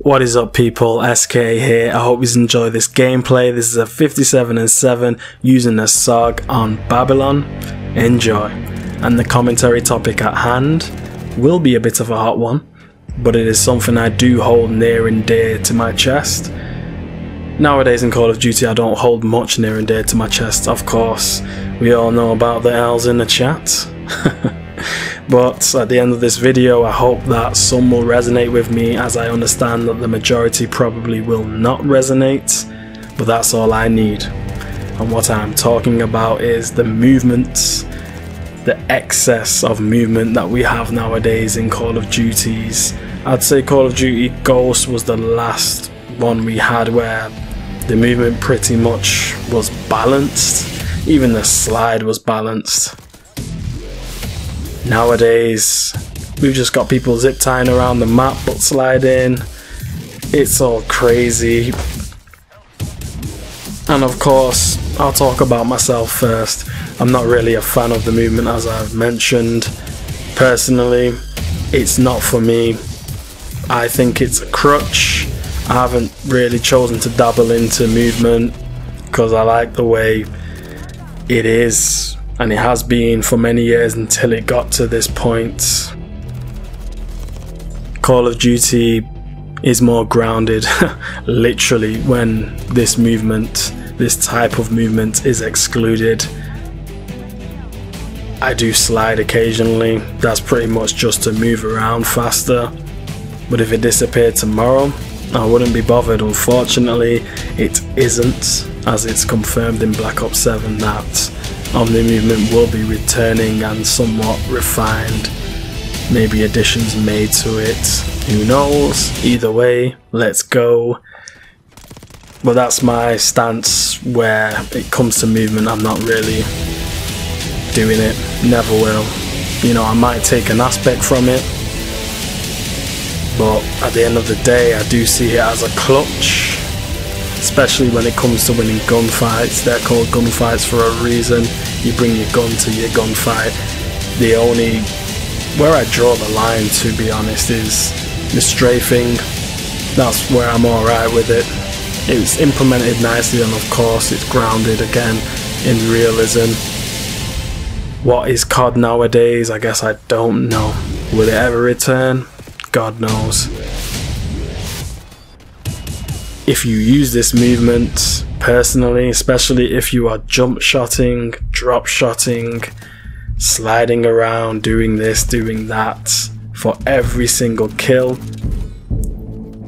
What is up people, SK here. I hope you enjoy this gameplay. This is a 57-7 using a SOG on Babylon. Enjoy. And the commentary topic at hand will be a bit of a hot one, but it is something I do hold near and dear to my chest. Nowadays in Call of Duty I don't hold much near and dear to my chest, of course. We all know about the L's in the chat. But at the end of this video I hope that some will resonate with me, as I understand that the majority probably will not resonate, but that's all I need. And what I'm talking about is the movements, the excess of movement that we have nowadays in Call of Duties. I'd say Call of Duty Ghost was the last one we had where the movement pretty much was balanced. Even the slide was balanced. Nowadays, we've just got people zip tying around the map but sliding. It's all crazy. And of course, I'll talk about myself first. I'm not really a fan of the movement, as I've mentioned. Personally, it's not for me. I think it's a crutch. I haven't really chosen to dabble into movement because I like the way it is. And it has been for many years until it got to this point. Call of Duty is more grounded, literally, when this movement, this type of movement is excluded. I do slide occasionally, that's pretty much just to move around faster. But if it disappeared tomorrow, I wouldn't be bothered. Unfortunately, it isn't, as it's confirmed in Black Ops 7 that Omni movement will be returning and somewhat refined, maybe additions made to it, who knows. Either way, let's go. But that's my stance where it comes to movement. I'm not really doing it, never will. You know, I might take an aspect from it, but at the end of the day I do see it as a clutch. Especially when it comes to winning gunfights. They're called gunfights for a reason. You bring your gun to your gunfight. Where I draw the line, to be honest, is the strafing. That's where I'm alright with it. It's implemented nicely, and of course it's grounded again in realism. What is COD nowadays? I guess I don't know. Will it ever return? God knows. If you use this movement personally, especially if you are jump shotting, drop shotting, sliding around, doing this, doing that for every single kill,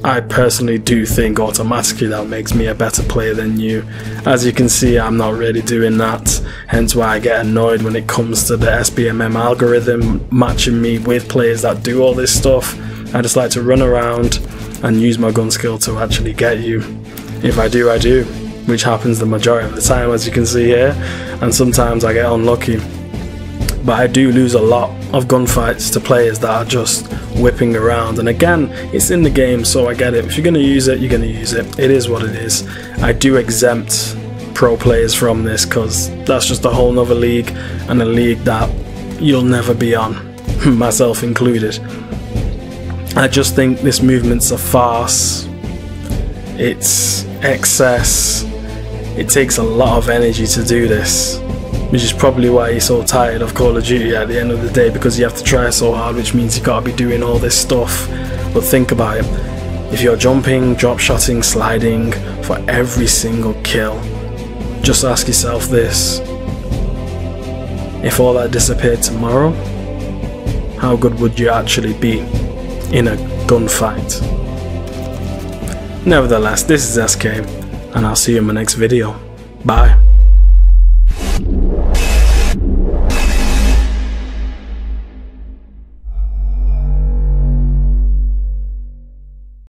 I personally do think automatically that makes me a better player than you. As you can see, I'm not really doing that, hence why I get annoyed when it comes to the SBMM algorithm matching me with players that do all this stuff. I just like to run around and use my gun skill to actually get you. If I do, I do, which happens the majority of the time, as you can see here, and sometimes I get unlucky. But I do lose a lot of gunfights to players that are just whipping around, and again, it's in the game, so I get it. If you're going to use it, you're going to use it. It is what it is. I do exempt pro players from this because that's just a whole nother league, and a league that you'll never be on, myself included. I just think this movement's a farce. It's excess. It takes a lot of energy to do this, which is probably why you're so tired of Call of Duty at the end of the day, because you have to try so hard, which means you gotta be doing all this stuff. But think about it. If you're jumping, drop shotting, sliding for every single kill, just ask yourself this: if all that disappeared tomorrow, how good would you actually be in a gunfight? Nevertheless, this is SK, and I'll see you in my next video. Bye.